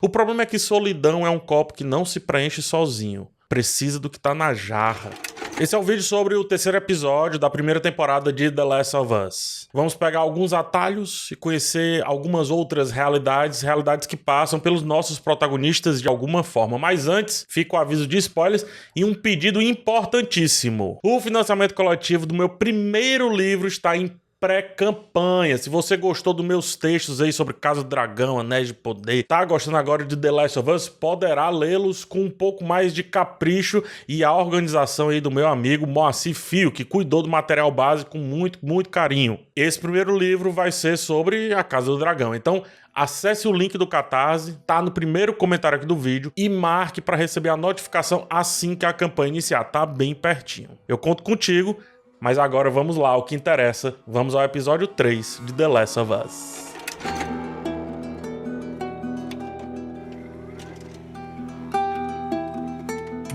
O problema é que solidão é um copo que não se preenche sozinho. Precisa do que tá na jarra. Esse é o vídeo sobre o terceiro episódio da primeira temporada de The Last of Us. Vamos pegar alguns atalhos e conhecer algumas outras realidades que passam pelos nossos protagonistas de alguma forma. Mas antes, fica o aviso de spoilers e um pedido importantíssimo. O financiamento coletivo do meu primeiro livro está em pré-campanha. Se você gostou dos meus textos aí sobre Casa do Dragão, Anéis de Poder, tá gostando agora de The Last of Us, poderá lê-los com um pouco mais de capricho e a organização aí do meu amigo Moacir Fio, que cuidou do material básico com muito carinho. Esse primeiro livro vai ser sobre a Casa do Dragão, então acesse o link do Catarse, tá no primeiro comentário aqui do vídeo e marque para receber a notificação assim que a campanha iniciar, tá bem pertinho. Eu conto contigo. Mas agora vamos lá, o que interessa. Vamos ao episódio 3 de The Last of Us.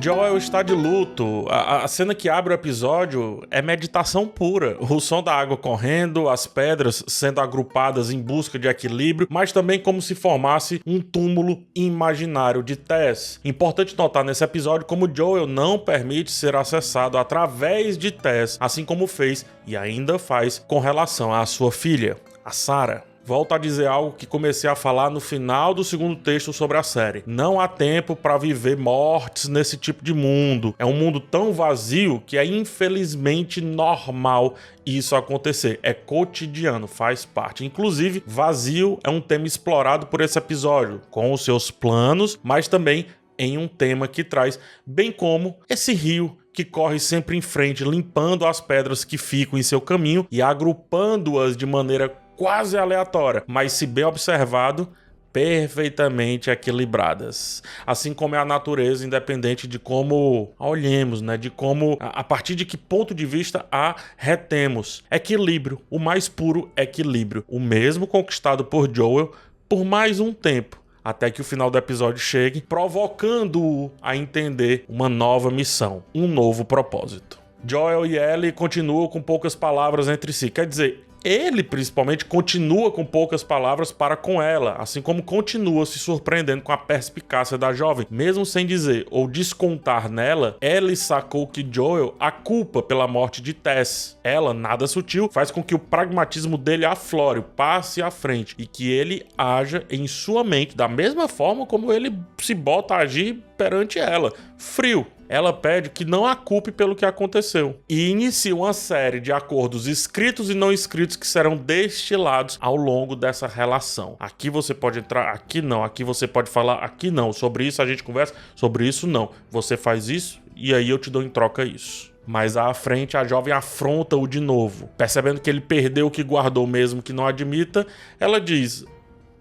Joel está de luto. A cena que abre o episódio é meditação pura. O som da água correndo, as pedras sendo agrupadas em busca de equilíbrio, mas também como se formasse um túmulo imaginário de Tess. Importante notar nesse episódio como Joel não permite ser acessado através de Tess, assim como fez e ainda faz com relação à sua filha, a Sarah. Volto a dizer algo que comecei a falar no final do segundo texto sobre a série. Não há tempo para viver mortes nesse tipo de mundo. É um mundo tão vazio que é infelizmente normal isso acontecer. É cotidiano, faz parte. Inclusive, vazio é um tema explorado por esse episódio, com os seus planos, mas também em um tema que traz, bem como esse rio que corre sempre em frente, limpando as pedras que ficam em seu caminho e agrupando-as de maneira quase aleatória, mas se bem observado, perfeitamente equilibradas. Assim como é a natureza, independente de como a olhemos, né? De como, a partir de que ponto de vista a retemos. Equilíbrio, o mais puro equilíbrio. O mesmo conquistado por Joel por mais um tempo, até que o final do episódio chegue, provocando-o a entender uma nova missão, um novo propósito. Joel e Ellie continuam com poucas palavras entre si, quer dizer, ele, principalmente, continua com poucas palavras para com ela, assim como continua se surpreendendo com a perspicácia da jovem. Mesmo sem dizer ou descontar nela, Ellie sacou que Joel a culpa pela morte de Tess. Ela, nada sutil, faz com que o pragmatismo dele aflore, passe à frente e que ele haja em sua mente da mesma forma como ele se bota a agir perante ela, frio. Ela pede que não a culpe pelo que aconteceu e inicia uma série de acordos escritos e não escritos que serão destilados ao longo dessa relação. Aqui você pode entrar, aqui não. Aqui você pode falar, aqui não. Sobre isso a gente conversa, sobre isso não. Você faz isso e aí eu te dou em troca isso. Mais à frente, a jovem afronta-o de novo. Percebendo que ele perdeu o que guardou mesmo que não admita, ela diz: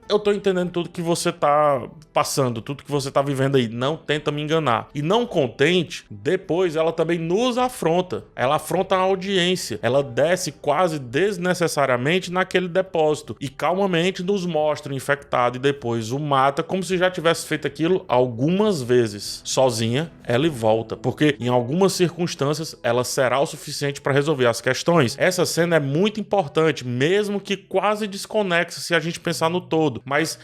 eu tô entendendo tudo que você tá passando, tudo que você tá vivendo aí. Não tenta me enganar. E não contente, depois ela também nos afronta. Ela afronta a audiência. Ela desce quase desnecessariamente naquele depósito e calmamente nos mostra o infectado e depois o mata como se já tivesse feito aquilo algumas vezes. Sozinha, ela volta, porque em algumas circunstâncias ela será o suficiente para resolver as questões. Essa cena é muito importante, mesmo que quase desconexa se a gente pensar no todo. Mas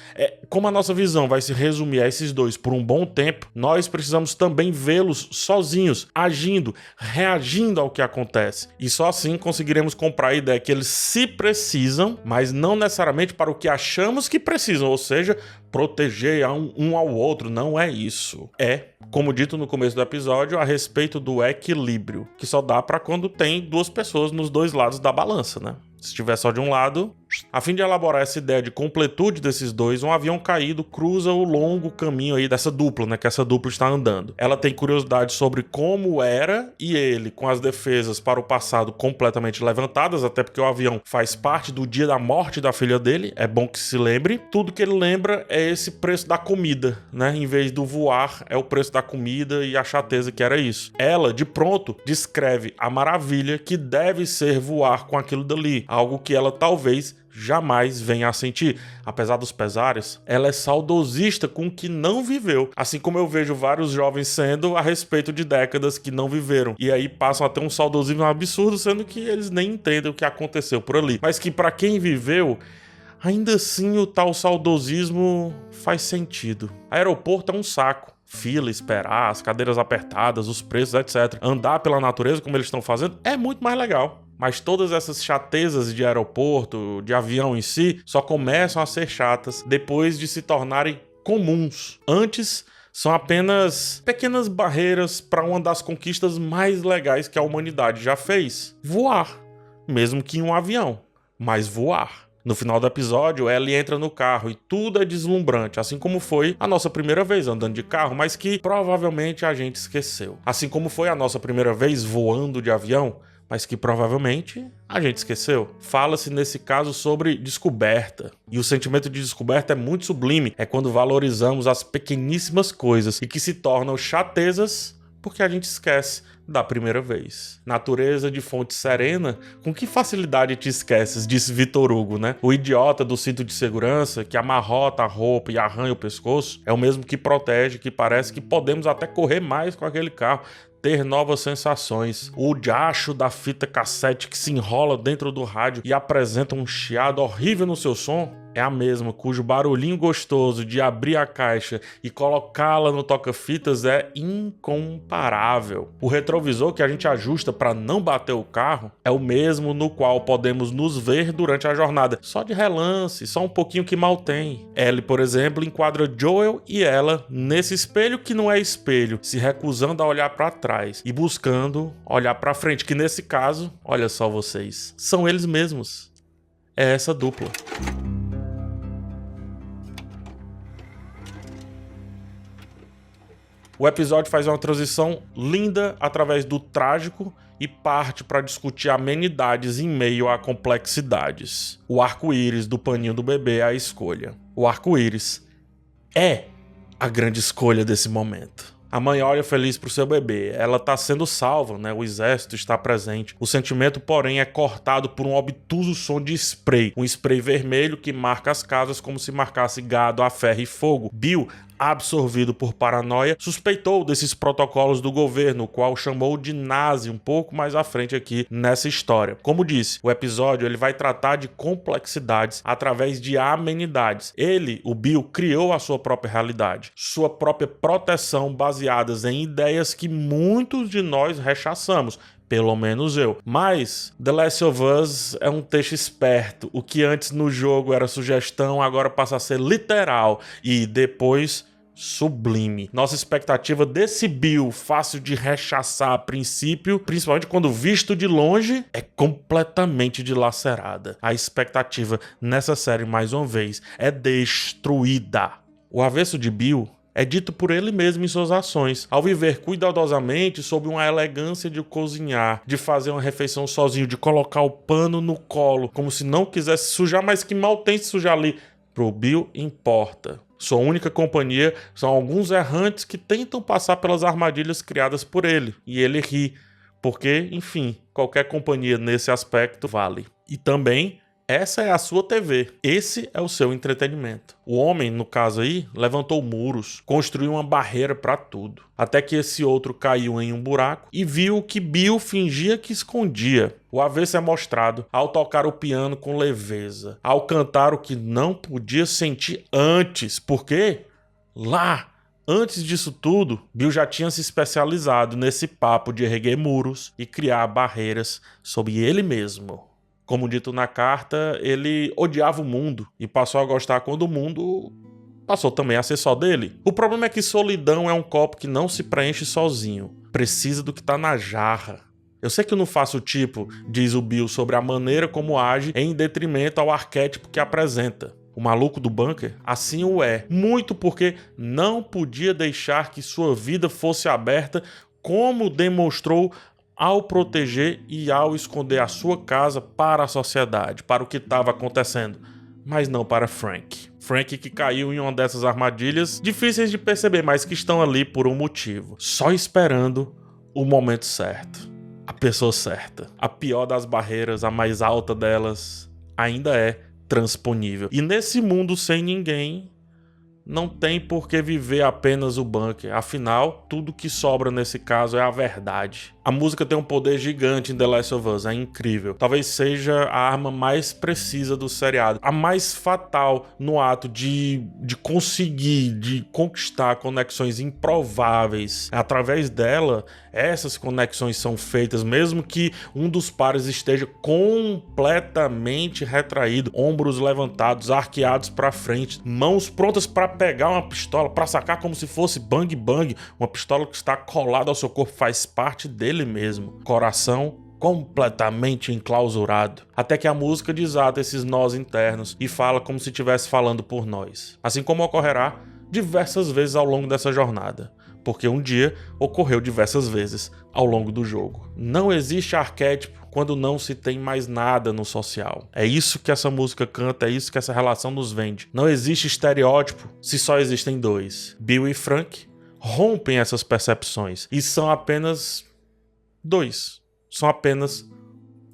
como a nossa visão vai se resumir a esses dois por um bom tempo, nós precisamos também vê-los sozinhos, agindo, reagindo ao que acontece. E só assim conseguiremos comprar a ideia que eles se precisam, mas não necessariamente para o que achamos que precisam, ou seja, proteger um ao outro. Não é isso. É, como dito no começo do episódio, a respeito do equilíbrio, que só dá para quando tem duas pessoas nos dois lados da balança, né? Se estiver só de um lado... A fim de elaborar essa ideia de completude desses dois, um avião caído cruza o longo caminho aí dessa dupla, né, que essa dupla está andando. Ela tem curiosidade sobre como era e ele, com as defesas para o passado completamente levantadas, até porque o avião faz parte do dia da morte da filha dele, é bom que se lembre. Tudo que ele lembra é esse preço da comida, né, em vez do voar, é o preço da comida e a chateza que era isso. Ela, de pronto, descreve a maravilha que deve ser voar com aquilo dali, algo que ela talvez jamais venha a sentir. Apesar dos pesares, ela é saudosista com o que não viveu, assim como eu vejo vários jovens sendo a respeito de décadas que não viveram, e aí passam a ter um saudosismo absurdo, sendo que eles nem entendem o que aconteceu por ali, mas que para quem viveu, ainda assim o tal saudosismo faz sentido. Aeroporto é um saco. Fila, esperar, as cadeiras apertadas, os preços, etc. Andar pela natureza como eles estão fazendo é muito mais legal. Mas todas essas chatezas de aeroporto, de avião em si, só começam a ser chatas depois de se tornarem comuns. Antes, são apenas pequenas barreiras para uma das conquistas mais legais que a humanidade já fez: voar. Mesmo que em um avião, mas voar. No final do episódio, Ellie entra no carro e tudo é deslumbrante, assim como foi a nossa primeira vez andando de carro, mas que provavelmente a gente esqueceu. Assim como foi a nossa primeira vez voando de avião, mas que provavelmente a gente esqueceu. Fala-se nesse caso sobre descoberta. E o sentimento de descoberta é muito sublime. É quando valorizamos as pequeníssimas coisas e que se tornam chatezas porque a gente esquece da primeira vez. Natureza de fonte serena, com que facilidade te esqueces, disse Victor Hugo, né? O idiota do cinto de segurança, que amarrota a roupa e arranha o pescoço, é o mesmo que protege, que parece que podemos até correr mais com aquele carro, ter novas sensações. O diacho da fita cassete que se enrola dentro do rádio e apresenta um chiado horrível no seu som é a mesma cujo barulhinho gostoso de abrir a caixa e colocá-la no toca-fitas é incomparável. O retrovisor que a gente ajusta para não bater o carro é o mesmo no qual podemos nos ver durante a jornada, só de relance, só um pouquinho que mal tem. Ellie, por exemplo, enquadra Joel e ela nesse espelho que não é espelho, se recusando a olhar para trás e buscando olhar para frente, que nesse caso, olha só vocês, são eles mesmos. É essa dupla. O episódio faz uma transição linda através do trágico e parte para discutir amenidades em meio a complexidades. O arco-íris do paninho do bebê é a escolha. O arco-íris é a grande escolha desse momento. A mãe olha feliz pro seu bebê, ela está sendo salva, né? O exército está presente. O sentimento, porém, é cortado por um obtuso som de spray. Um spray vermelho que marca as casas como se marcasse gado a ferro e fogo. Bill, absorvido por paranoia, suspeitou desses protocolos do governo, o qual chamou de nazi um pouco mais à frente aqui nessa história. Como disse, o episódio ele vai tratar de complexidades através de amenidades. Ele, o Bill, criou a sua própria realidade, sua própria proteção baseadas em ideias que muitos de nós rechaçamos. Pelo menos eu. Mas The Last of Us é um texto esperto. O que antes no jogo era sugestão, agora passa a ser literal. E depois sublime. Nossa expectativa desse Bill, fácil de rechaçar a princípio, principalmente quando visto de longe, é completamente dilacerada. A expectativa nessa série, mais uma vez, é destruída. O avesso de Bill é dito por ele mesmo em suas ações, ao viver cuidadosamente sob uma elegância de cozinhar, de fazer uma refeição sozinho, de colocar o pano no colo, como se não quisesse sujar, mas que mal tem se sujar ali. Pro Bill importa. Sua única companhia são alguns errantes que tentam passar pelas armadilhas criadas por ele. E ele ri, porque, enfim, qualquer companhia nesse aspecto vale. E também, essa é a sua TV. Esse é o seu entretenimento. O homem, no caso aí, levantou muros, construiu uma barreira para tudo. Até que esse outro caiu em um buraco e viu o que Bill fingia que escondia. O avesso é mostrado ao tocar o piano com leveza, ao cantar o que não podia sentir antes. Porque lá, antes disso tudo, Bill já tinha se especializado nesse papo de erguer muros e criar barreiras sobre ele mesmo. Como dito na carta, ele odiava o mundo e passou a gostar quando o mundo passou também a ser só dele. O problema é que solidão é um copo que não se preenche sozinho. Precisa do que tá na jarra. Eu sei que eu não faço tipo, diz o Bill sobre a maneira como age em detrimento ao arquétipo que apresenta. O maluco do bunker assim o é. Muito porque não podia deixar que sua vida fosse aberta, como demonstrou ao proteger e ao esconder a sua casa para a sociedade, para o que estava acontecendo, mas não para Frank. Frank que caiu em uma dessas armadilhas difíceis de perceber, mas que estão ali por um motivo, só esperando o momento certo, a pessoa certa. A pior das barreiras, a mais alta delas, ainda é transponível. E nesse mundo sem ninguém, não tem por que viver apenas o bunker. Afinal, tudo que sobra nesse caso é a verdade. A música tem um poder gigante em The Last of Us, é incrível. Talvez seja a arma mais precisa do seriado, a mais fatal no ato de conseguir, de conquistar conexões improváveis. Através dela, essas conexões são feitas, mesmo que um dos pares esteja completamente retraído, ombros levantados, arqueados para frente, mãos prontas para pegar uma pistola, para sacar como se fosse bang bang, uma pistola que está colada ao seu corpo, faz parte dele mesmo. Coração completamente enclausurado, até que a música desata esses nós internos e fala como se estivesse falando por nós, assim como ocorrerá diversas vezes ao longo dessa jornada, porque um dia ocorreu diversas vezes ao longo do jogo. Não existe arquétipo quando não se tem mais nada no social. É isso que essa música canta, é isso que essa relação nos vende. Não existe estereótipo se só existem dois. Bill e Frank rompem essas percepções e são apenas dois. São apenas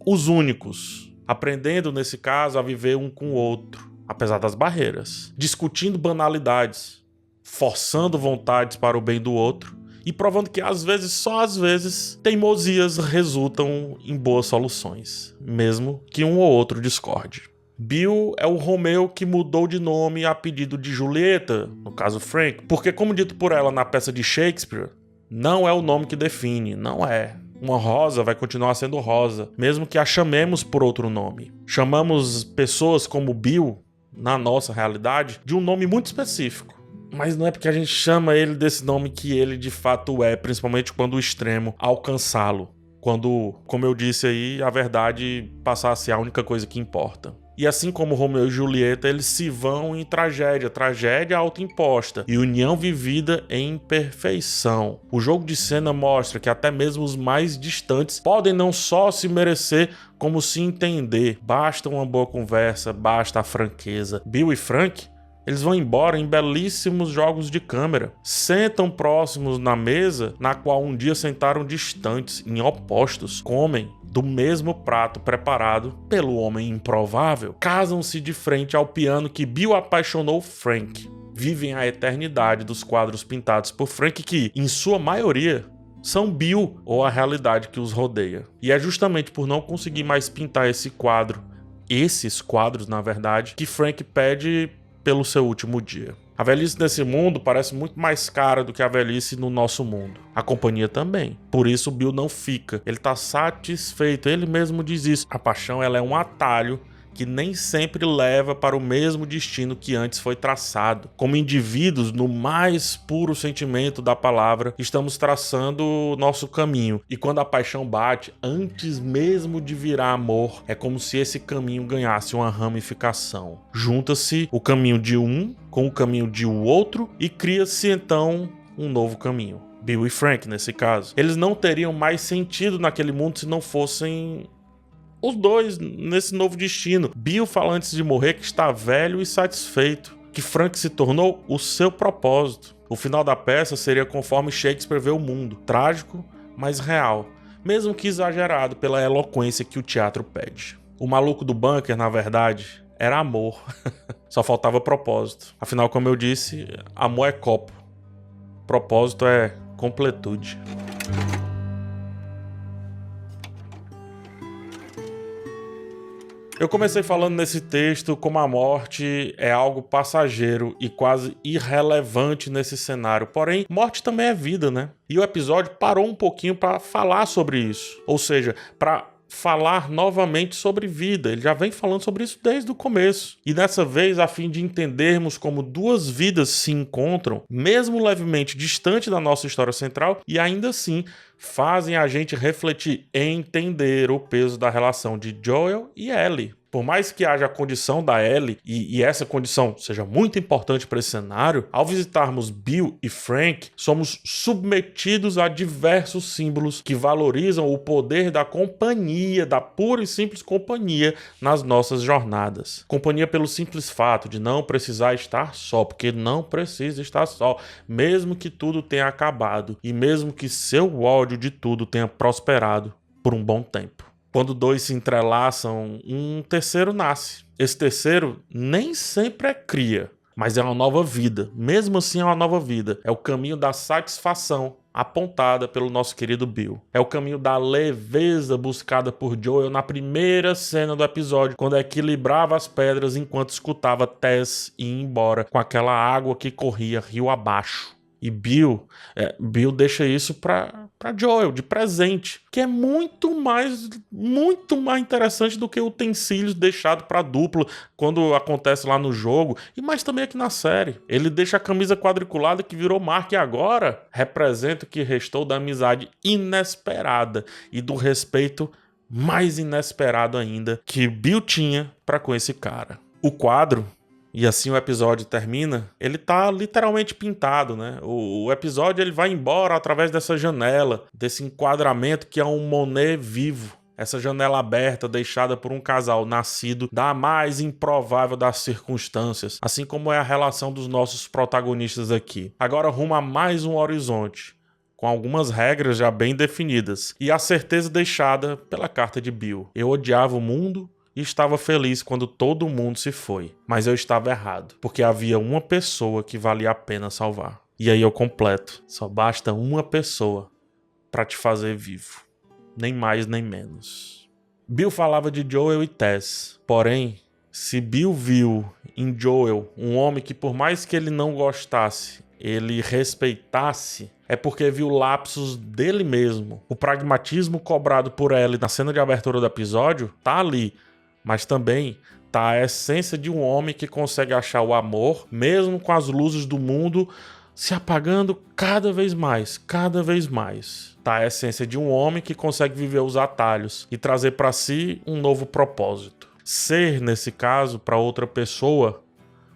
os únicos, aprendendo nesse caso a viver um com o outro, apesar das barreiras, discutindo banalidades, forçando vontades para o bem do outro e provando que às vezes, só às vezes, teimosias resultam em boas soluções, mesmo que um ou outro discorde. Bill é o Romeu que mudou de nome a pedido de Julieta, no caso Frank, porque, como dito por ela na peça de Shakespeare, não é o nome que define, não é. Uma rosa vai continuar sendo rosa, mesmo que a chamemos por outro nome. Chamamos pessoas como Bill, na nossa realidade, de um nome muito específico. Mas não é porque a gente chama ele desse nome que ele de fato é, principalmente quando o extremo alcançá-lo. Quando, como eu disse aí, a verdade passar a ser a única coisa que importa. E assim como Romeu e Julieta, eles se vão em tragédia, tragédia autoimposta e união vivida em perfeição. O jogo de cena mostra que até mesmo os mais distantes podem não só se merecer, como se entender. Basta uma boa conversa, basta a franqueza. Bill e Frank, eles vão embora em belíssimos jogos de câmera. Sentam próximos na mesa na qual um dia sentaram distantes, em opostos. Comem do mesmo prato preparado pelo homem improvável. Casam-se de frente ao piano que Bill apaixonou Frank. Vivem a eternidade dos quadros pintados por Frank que, em sua maioria, são Bill ou a realidade que os rodeia. E é justamente por não conseguir mais pintar esses quadros, na verdade, que Frank pede pelo seu último dia. A velhice nesse mundo parece muito mais cara do que a velhice no nosso mundo. A companhia também. Por isso o Bill não fica. Ele tá satisfeito. Ele mesmo diz isso. A paixão, ela é um atalho que nem sempre leva para o mesmo destino que antes foi traçado. Como indivíduos, no mais puro sentimento da palavra, estamos traçando o nosso caminho. E quando a paixão bate, antes mesmo de virar amor, é como se esse caminho ganhasse uma ramificação. Junta-se o caminho de um com o caminho de outro e cria-se então um novo caminho. Bill e Frank, nesse caso. Eles não teriam mais sentido naquele mundo se não fossem os dois nesse novo destino. Bill fala antes de morrer que está velho e satisfeito, que Frank se tornou o seu propósito. O final da peça seria conforme Shakespeare vê o mundo, trágico, mas real, mesmo que exagerado pela eloquência que o teatro pede. O maluco do bunker, na verdade, era amor. Só faltava propósito. Afinal, como eu disse, amor é copo. Propósito é completude. Eu comecei falando nesse texto como a morte é algo passageiro e quase irrelevante nesse cenário. Porém, morte também é vida, né? E o episódio parou um pouquinho para falar sobre isso. Ou seja, para falar novamente sobre vida. Ele já vem falando sobre isso desde o começo. E dessa vez, a fim de entendermos como duas vidas se encontram, mesmo levemente distante da nossa história central, e ainda assim fazem a gente refletir e entender o peso da relação de Joel e Ellie. Por mais que haja a condição da Ellie, e essa condição seja muito importante para esse cenário, ao visitarmos Bill e Frank, somos submetidos a diversos símbolos que valorizam o poder da companhia, da pura e simples companhia nas nossas jornadas. Companhia pelo simples fato de não precisar estar só, porque não precisa estar só, mesmo que tudo tenha acabado e mesmo que seu ódio de tudo tenha prosperado por um bom tempo. Quando dois se entrelaçam, um terceiro nasce. Esse terceiro nem sempre é cria, Mas é uma nova vida. Mesmo assim, é uma nova vida. É o caminho da satisfação apontada pelo nosso querido Bill. É o caminho da leveza buscada por Joel na primeira cena do episódio, quando equilibrava as pedras enquanto escutava Tess ir embora com aquela água que corria rio abaixo. E Bill deixa isso pra Joel, de presente, que é muito mais interessante do que utensílios deixados pra dupla quando acontece lá no jogo, e mais também aqui na série. Ele deixa a camisa quadriculada que virou marca e agora representa o que restou da amizade inesperada e do respeito mais inesperado ainda que Bill tinha pra com esse cara. O quadro, e assim o episódio termina, ele tá literalmente pintado, né? O episódio ele vai embora através dessa janela, desse enquadramento que é um Monet vivo. Essa janela aberta deixada por um casal nascido da mais improvável das circunstâncias, assim como é a relação dos nossos protagonistas aqui. Agora rumo a mais um horizonte, com algumas regras já bem definidas, e a certeza deixada pela carta de Bill. Eu odiava o mundo e estava feliz quando todo mundo se foi. Mas eu estava errado, porque havia uma pessoa que valia a pena salvar. E aí eu completo. Só basta uma pessoa para te fazer vivo. Nem mais nem menos. Bill falava de Joel e Tess. Porém, se Bill viu em Joel um homem que, por mais que ele não gostasse, ele respeitasse, é porque viu lapsos dele mesmo. O pragmatismo cobrado por Ellie na cena de abertura do episódio tá ali, mas também tá a essência de um homem que consegue achar o amor, mesmo com as luzes do mundo se apagando cada vez mais, cada vez mais. Tá a essência de um homem que consegue viver os atalhos e trazer para si um novo propósito. Ser, nesse caso, para outra pessoa,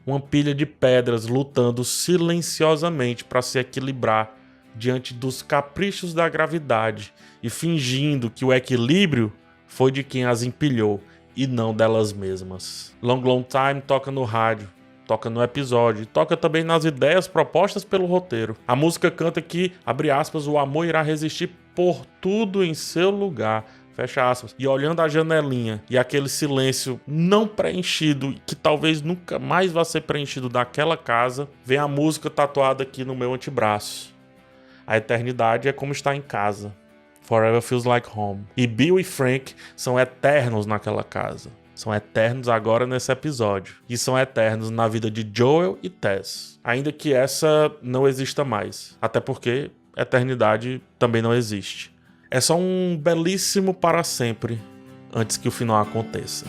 uma pilha de pedras lutando silenciosamente para se equilibrar diante dos caprichos da gravidade e fingindo que o equilíbrio foi de quem as empilhou e não delas mesmas. Long Long Time toca no rádio, toca no episódio, e toca também nas ideias propostas pelo roteiro. A música canta que, abre aspas, o amor irá resistir por tudo em seu lugar, fecha aspas. E olhando a janelinha e aquele silêncio não preenchido, que talvez nunca mais vá ser preenchido daquela casa, vem a música tatuada aqui no meu antebraço. A eternidade é como estar em casa. Forever feels like home. E Bill e Frank são eternos naquela casa. São eternos agora nesse episódio. E são eternos na vida de Joel e Tess. Ainda que essa não exista mais. Até porque eternidade também não existe. É só um belíssimo para sempre antes que o final aconteça.